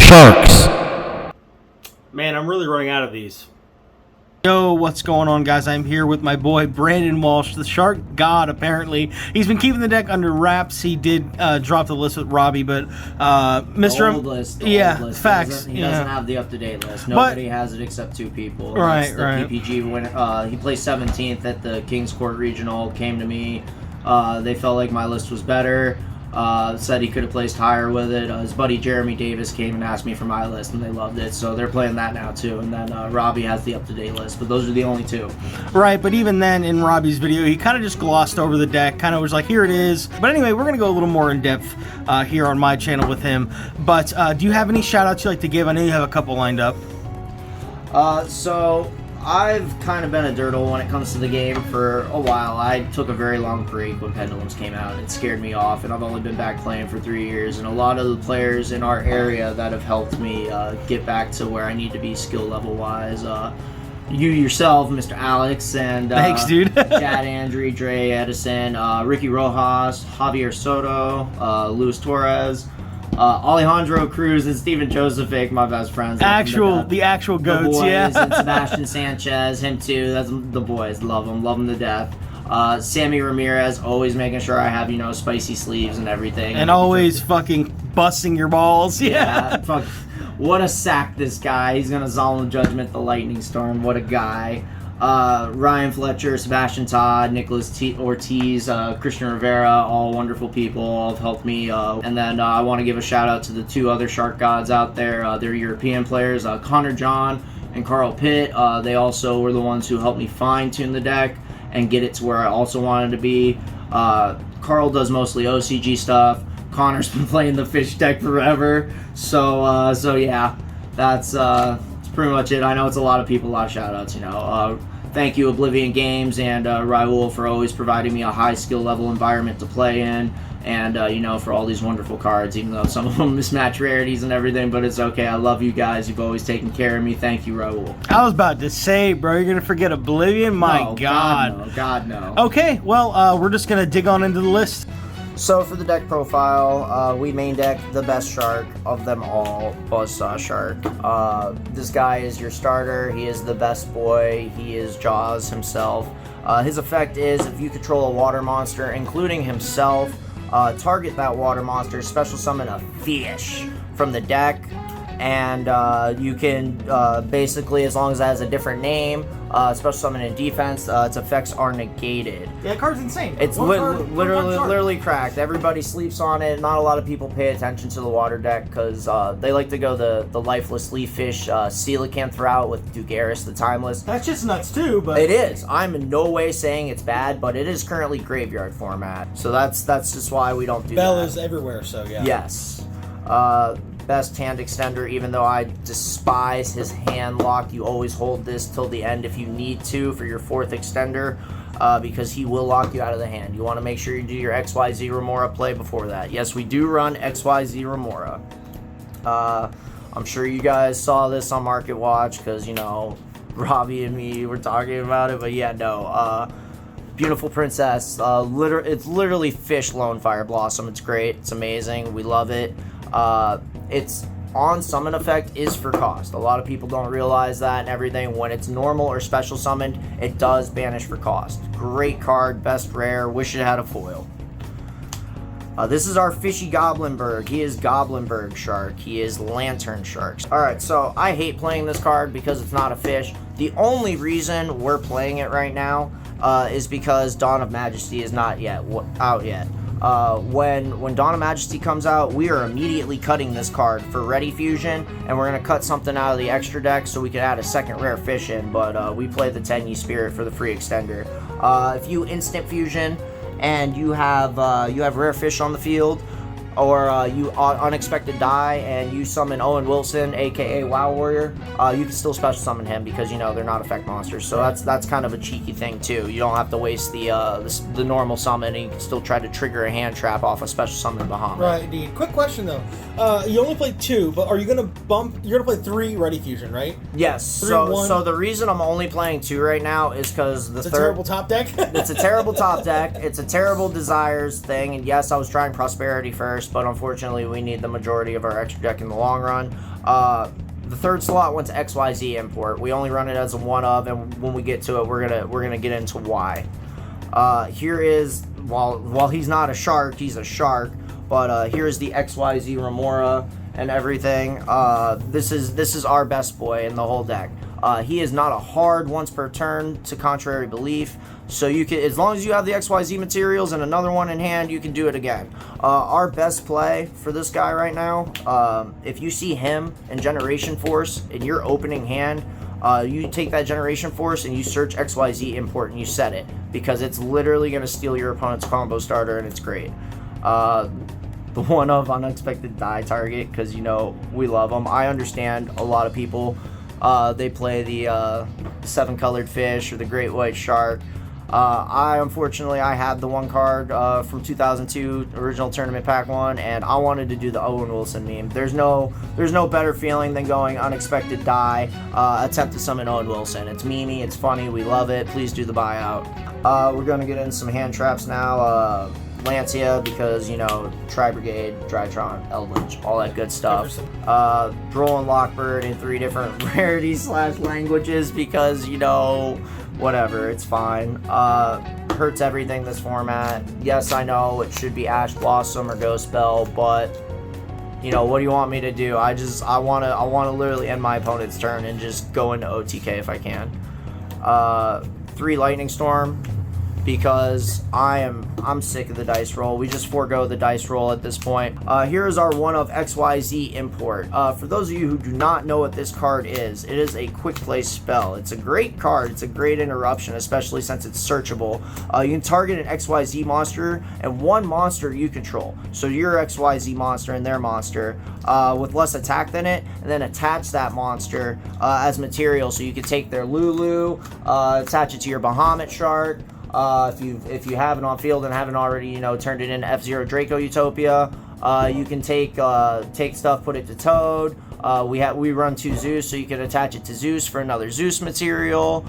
sharks. Man, I'm really running out of these. Yo, what's going on, guys? I'm here with my boy Brandon Walsh, the Shark God. Apparently, he's been keeping the deck under wraps. He did drop the list with Robbie, but Mr. Old list, yeah, old list. facts. He doesn't have the up-to-date list. Nobody has it except two people. Right, That's the PPG winner. He placed 17th at the Kings Court Regional. Came to me. They felt like my list was better. Said he could have placed higher with it. His buddy Jeremy Davis came and asked me for my list, and they loved it. So they're playing that now too. And then Robbie has the up-to-date list, but those are the only two. Right, but even then, in Robbie's video, he kind of just glossed over the deck. Kind of was like, here it is. But anyway, we're gonna go a little more in depth here on my channel with him. But do you have any shout-outs you'd like to give? I know you have a couple lined up. So I've kind of been a dirtle when it comes to the game for a while. I took a very long break when Pendulums came out. It scared me off, and I've only been back playing for 3 years. And a lot of the players in our area that have helped me get back to where I need to be skill level wise. You yourself, Mr. Alex, and thanks, dude. Chad Andrew, Dre Edison, Ricky Rojas, Javier Soto, Luis Torres, Alejandro Cruz, and Steven Josephic, my best friends. The actual goats, the boys, yeah. And Sebastian Sanchez, him too. That's the boys. Love them to death. Sammy Ramirez, always making sure I have, spicy sleeves and everything. And always fucking busting your balls. Yeah. Fuck. What a sack, this guy. He's gonna solemn judgment the lightning storm. What a guy. Ryan Fletcher, Sebastian Todd, Nicholas Ortiz, Christian Rivera, all wonderful people, all have helped me. And then I want to give a shout out to the two other Shark Gods out there. They're European players, Connor John and Carl Pitt. They also were the ones who helped me fine tune the deck and get it to where I also wanted to be. Carl does mostly OCG stuff. Connor's been playing the fish deck forever. So yeah, that's pretty much it. I know it's a lot of people, a lot of shout outs, Thank you, Oblivion Games and Raul, for always providing me a high skill level environment to play in, and for all these wonderful cards, even though some of them mismatch rarities and everything, but it's okay. I love you guys. You've always taken care of me. Thank you, Raul. I was about to say, bro, you're gonna forget Oblivion? My No, God. God no. Okay, well, we're just gonna dig on into the list. So for the deck profile, we main deck the best Shark of them all, Buzzsaw Shark. This guy is your starter. He is the best boy. He is Jaws himself. His effect is if you control a water monster, including himself, target that water monster, special summon a fish from the deck, and you can basically, as long as it has a different name, special summon in defense, its effects are negated. Yeah, that card's insane. It's literally cracked. Everybody sleeps on it. Not a lot of people pay attention to the water deck because they like to go the lifeless leaf fish coelacanth route with Dugaris the Timeless. That's just nuts too, but It is. I'm in no way saying it's bad, but it is currently graveyard format. So that's just why we don't do that. Bell is everywhere, so yeah. Yes. Best hand extender, even though I despise his hand lock. You always hold this till the end if you need to for your fourth extender, because he will lock you out of the hand. You want to make sure you do your XYZ Remora play before that. Yes, we do run XYZ Remora. I'm sure you guys saw this on Market Watch because, Robbie and me were talking about it, but yeah, no. Beautiful princess. It's literally fish Lone Fire Blossom. It's great. It's amazing. We love it. Its on summon effect is for cost. A lot of people don't realize that and everything. When it's normal or special summoned, it does banish for cost. Great card, best rare. Wish it had a foil. This is our Fishy Goblinberg. He is Goblinberg Shark. He is Lantern Shark. Alright, so I hate playing this card because it's not a fish. The only reason we're playing it right now is because Dawn of Majesty is not yet out yet. When Dawn of Majesty comes out, we are immediately cutting this card for Ready Fusion, and we're going to cut something out of the extra deck so we can add a second rare fish in, but we play the Tenyi Spirit for the free extender. If you instant fusion and you have rare fish on the field, or you unexpected die and you summon Owen Wilson, aka WoW Warrior, you can still special summon him because they're not effect monsters. So that's kind of a cheeky thing too. You don't have to waste the normal summon, and you can still try to trigger a hand trap off a special summon Bahamut. Right, indeed. Quick question though. You only played 2, but are you gonna You're gonna play 3 Ready Fusion, right? Yes. 3, so the reason I'm only playing 2 right now is because it's a terrible top deck. It's a terrible top deck. It's a terrible Desires thing, and yes, I was trying Prosperity first. but unfortunately we need the majority of our extra deck in the long run. The third slot went to XYZ import. We only run it as a one of, and when we get to it, we're gonna get into why. Here is, while he's not a shark, he's a shark. But here's the XYZ Remora and everything. This is our best boy in the whole deck. He is not a hard once per turn to contrary belief. So you can, as long as you have the XYZ materials and another one in hand, you can do it again. Our best play for this guy right now, if you see him and Generation Force in your opening hand, you take that Generation Force and you search XYZ import and you set it, because it's literally going to steal your opponent's combo starter, and it's great. The one of unexpected die target, because you know we love them. I understand a lot of people, they play the 7-colored fish or the great white shark. Unfortunately I had the one card from 2002 original tournament pack 1, and I wanted to do the Owen Wilson meme. There's no better feeling than going unexpected die, attempt to summon Owen Wilson. It's memey, it's funny, we love it. Please do the buyout. We're gonna get into some hand traps now. Lancia, because, you know, Tri-Brigade, Drytron, Eldritch, all that good stuff. Droll and Lockbird in 3 different rarities / languages, because, you know, whatever, it's fine. Hurts everything, this format. Yes, I know it should be Ash Blossom or Ghost Bell, but, you know, what do you want me to do? I wanna literally end my opponent's turn and just go into OTK if I can. 3 Lightning Storm, because I'm sick of the dice roll. We just forego the dice roll at this point. Here is our one of XYZ import. For those of you who do not know what this card is, it is a quick play spell. It's a great card. It's a great interruption, especially since it's searchable. You can target an XYZ monster and one monster you control. So your XYZ monster and their monster with less attack than it, and then attach that monster as material. So you can take their Lulu, attach it to your Bahamut shark. If you have it on field and haven't already, you know, turned it into F-Zero Draco Utopia, you can take stuff, put it to Toad. We run 2 Zeus, so you can attach it to Zeus for another Zeus material.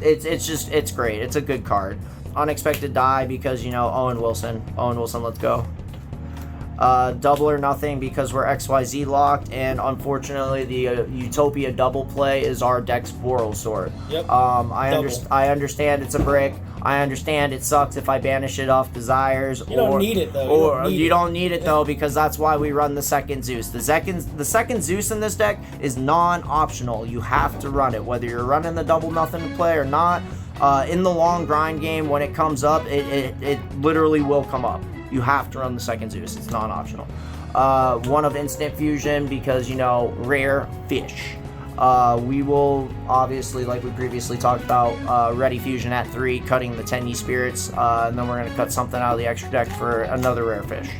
It's great. It's a good card. Unexpected die, because, you know, Owen Wilson, let's go. Double or nothing, because we're XYZ locked, and unfortunately the Utopia double play is our deck's Boral Sword. Yep. I understand it's a brick. I understand it sucks if I banish it off Desires. You don't need it though. You don't need it though, because that's why we run the second Zeus. The second Zeus in this deck is non-optional. You have to run it, whether you're running the double nothing play or not. In the long grind game, when it comes up, it literally will come up. You have to run the second Zeus. It's non-optional. One of Instant Fusion, because, you know, rare fish. We will, obviously, like we previously talked about, Ready Fusion at 3, cutting the 10 Spirits, and then we're going to cut something out of the extra deck for another rare fish.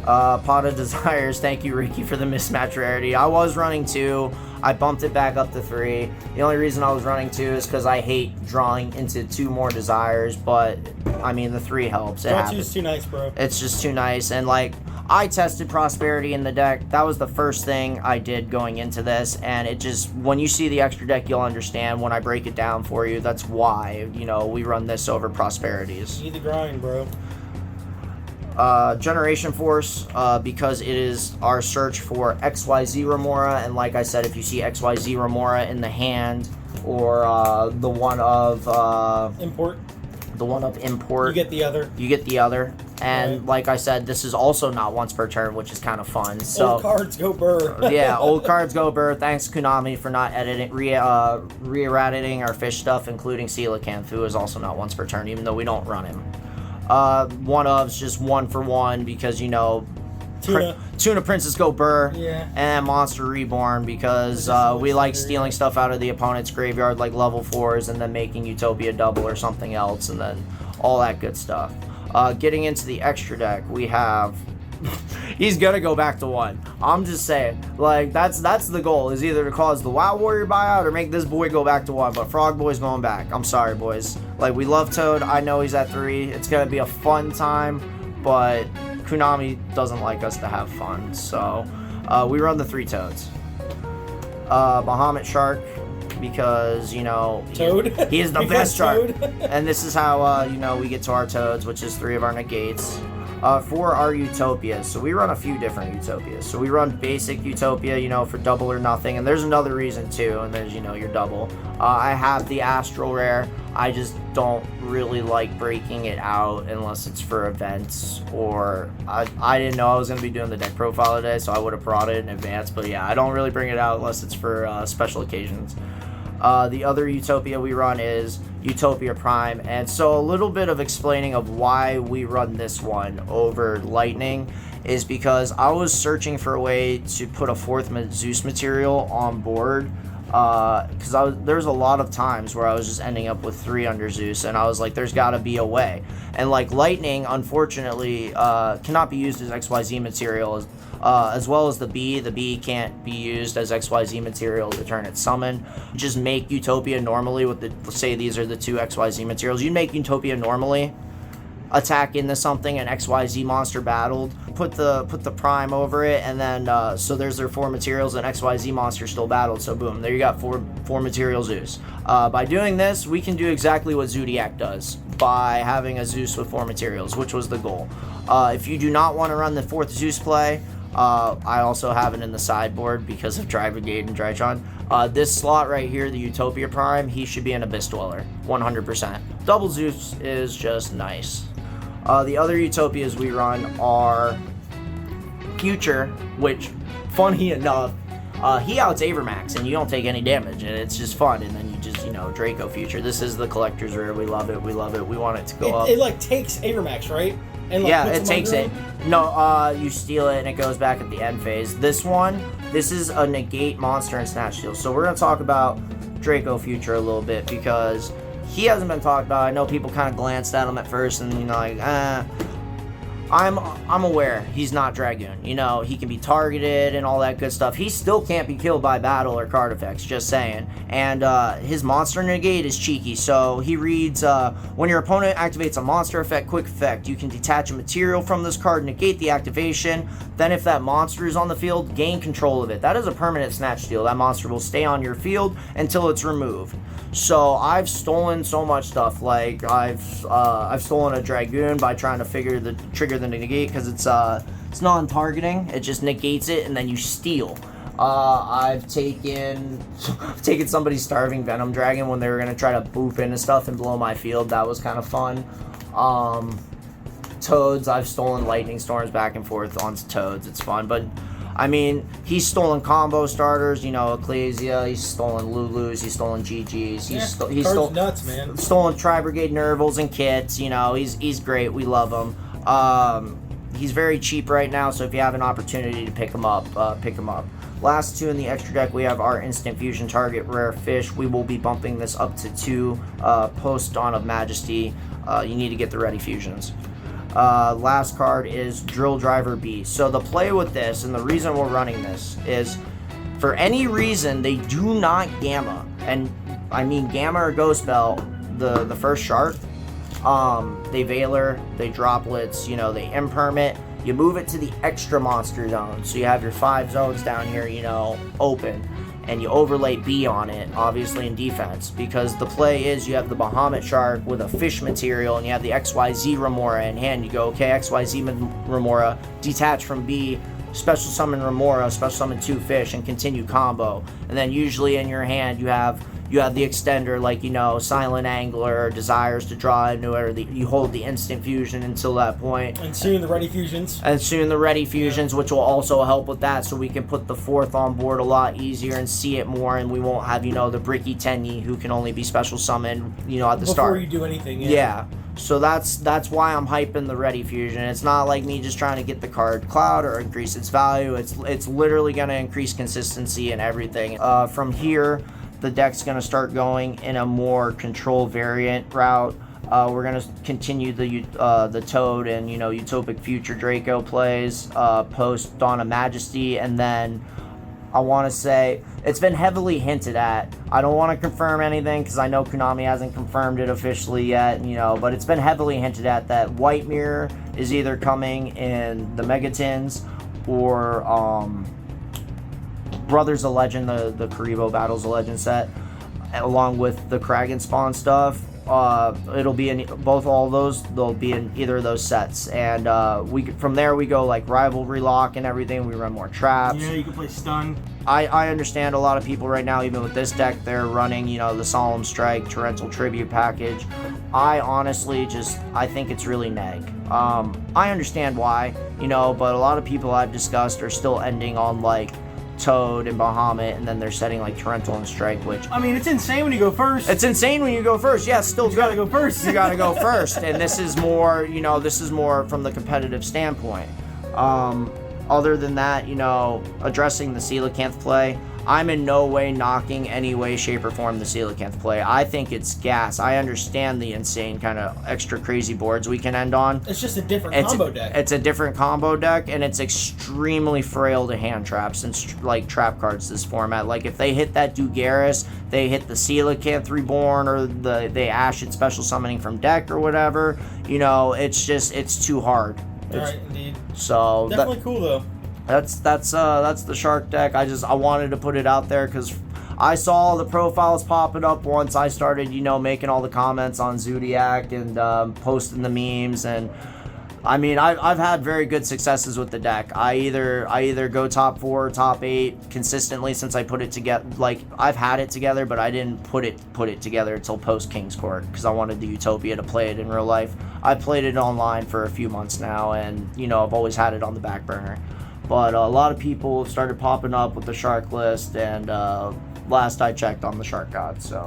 Pot of Desires, thank you, Ricky, for the mismatch rarity. I was running 2. I bumped it back up to 3. The only reason I was running 2 is because I hate drawing into 2 more Desires, but, I mean, the 3 helps. Draw 2 is too nice, bro. It's just too nice, and, like, I tested Prosperity in the deck. That was the first thing I did going into this, and it just, when you see the extra deck, you'll understand when I break it down for you. That's why, you know, we run this over Prosperities. You need the grind, bro. Generation Force, because it is our search for XYZ Remora, and like I said, if you see XYZ Remora in the hand, or the one of import, you get the other. And right. Like I said, this is also not once per turn, which is kind of fun. So old cards go burr. Yeah, old cards go burr. Thanks Konami for not re-eradicating our fish stuff, including Coelacanth, who is also not once per turn, even though we don't run him. One of's just 1 for 1, because, you know, Tuna Princess go burr, yeah. And Monster Reborn, because we like stealing stuff out of the opponent's graveyard, like level 4s, and then making Utopia double or something else, and then all that good stuff. Getting into the extra deck, we have... He's gonna go back to 1. I'm just saying, like, that's the goal, is either to cause the WoW Warrior buyout or make this boy go back to 1, but Frog Boy's going back. I'm sorry, boys. Like, we love Toad. I know he's at 3. It's gonna be a fun time, but Konami doesn't like us to have fun, so we run the 3 Toads. Bahamut Shark, because, you know, Toad? He is the best shark. And this is how, you know, we get to our Toads, which is 3 of our negates. For our Utopias, so we run a few different Utopias. So we run basic Utopia, you know, for double or nothing, and there's another reason too, and there's, you know, your double. I have the Astral Rare. I just don't really like breaking it out unless it's for events, or I didn't know I was going to be doing the deck profile today, so I would have brought it in advance, but yeah, I don't really bring it out unless it's for special occasions. The other Utopia we run is Utopia Prime, and so a little bit of explaining of why we run this one over Lightning is because I was searching for a way to put a 4th Zeus material on board, because there's a lot of times where I was just ending up with 3 under Zeus, and I was like, there's got to be a way. And like Lightning, unfortunately, cannot be used as XYZ material, as well as the B. The B can't be used as XYZ material to turn its summon. Just make Utopia normally with the, say these are the 2 XYZ materials. You make Utopia normally, attack into something, an XYZ monster battled, put the prime over it, and then so there's their 4 materials, and XYZ monster still battled, so boom, there you got 4 material Zeus. By doing this, we can do exactly what Zodiac does by having a Zeus with 4 materials, which was the goal. If you do not want to run the 4th Zeus play, I also have it in the sideboard because of Dry Brigade and Drytron. This slot right here, the Utopia Prime, he should be an Abyss Dweller, 100%. Double Zeus is just nice. The other Utopias we run are Future, which, funny enough, he outs Avermax, and you don't take any damage, and it's just fun, and then you just, you know, Draco Future. This is the collector's rare. We love it. We love it. We want it to go up. It like takes Avermax, right? And, like, yeah, puts it takes it. No, you steal it and it goes back at the end phase. This is a negate monster and snatch steal. So we're gonna talk about Draco Future a little bit because he hasn't been talked about. I know people kind of glanced at him at first and, you know, like, I'm aware he's not Dragoon. You know, he can be targeted and all that good stuff. He still can't be killed by battle or card effects, just saying. And his monster negate is cheeky. So he reads, when your opponent activates a monster effect, quick effect, you can detach a material from this card, negate the activation. Then if that monster is on the field, gain control of it. That is a permanent snatch steal. That monster will stay on your field until it's removed. So I've stolen so much stuff. Like I've stolen a Dragoon by trying to trigger the negate because it's non-targeting. It just negates it and then you steal. I've taken somebody's Starving Venom Dragon when they were gonna try to boop into stuff and blow my field. That was kind of fun. Toads, I've stolen Lightning Storms back and forth onto Toads. It's fun, but I mean, he's stolen combo starters, you know, Ecclesia, he's stolen Lulus, he's stolen GGs, he's stolen nuts, man. Stolen Tri-Brigade Nervals and kits, you know, he's great, we love him. He's very cheap right now, so if you have an opportunity to pick him up, pick him up. Last 2 in the extra deck, we have our Instant Fusion Target Rare Fish. We will be bumping this up to 2 post Dawn of Majesty. You need to get the ready fusions. Last card is Drill Driver B. So the play with this, and the reason we're running this, is for any reason they do not Gamma, and I mean Gamma or Ghost Belt the first shard. They Veiler, they Droplets, you know, they Impermit. You move it to the extra monster zone, so you have your 5 zones down here, you know, open. And you overlay B on it, obviously in defense, because the play is you have the Bahamut Shark with a fish material, and you have the XYZ Remora in hand. You go, okay, XYZ Remora, detach from B, special summon Remora, special summon 2 fish, and continue combo. And then usually in your hand you have the extender, like, you know, Silent Angler, Desires to draw into it, or you hold the Instant Fusion until that point. And soon the Ready Fusions. Which will also help with that, so we can put the 4th on board a lot easier and see it more, and we won't have, you know, the Bricky Tenyi who can only be special summoned, you know, at the start. Before you do anything, yeah. So that's why I'm hyping the Ready Fusion. It's not like me just trying to get the card cloud or increase its value. It's literally going to increase consistency and everything. From here, the deck's going to start going in a more control variant route. We're going to continue the Toad and, you know, Utopic Future Draco plays post Dawn of Majesty, and then I want to say it's been heavily hinted at. I don't want to confirm anything because I know Konami hasn't confirmed it officially yet, you know, but it's been heavily hinted at that White Mirror is either coming in the Megatins or Brothers of Legend, the Karibo Battles of Legend set, along with the Kraken Spawn stuff, it'll be in all those. They'll be in either of those sets, and from there we go like rivalry lock and everything. We run more traps. Yeah, you can play stun. I understand a lot of people right now, even with this deck, they're running, the Solemn Strike, Torrential Tribute package. I honestly I think it's really neg. I understand why, but a lot of people I've discussed are still ending on like Toad and Bahamut, and then they're setting like Torrential and Strike, which... I mean, it's insane when you go first. It's insane when you go first. Yeah, it's still You gotta go first. You gotta go first, and this is more, this is more from the competitive standpoint. Other than that, addressing the Coelacanth play, I'm in no way knocking any way, shape, or form the Coelacanth play. I think it's gas. I understand the insane kind of extra crazy boards we can end on. It's just a different combo deck. It's a different combo deck, and it's extremely frail to hand traps and like trap cards this format. Like if they hit that Dugaris, they hit the Coelacanth Reborn, or they Ash it special summoning from deck or whatever. It's too hard. Alright, indeed. So definitely cool though. That's the Shark deck. I wanted to put it out there because I saw the profiles popping up once I started, making all the comments on Zodiac and posting the memes. And I mean, I've had very good successes with the deck. I either go top 4 or top 8 consistently since I put it together. Like I've had it together, but I didn't put it together until post King's Court because I wanted the Utopia to play it in real life. I played it online for a few months now, and I've always had it on the back burner. But a lot of people have started popping up with the Shark list, and last I checked on the Shark God. So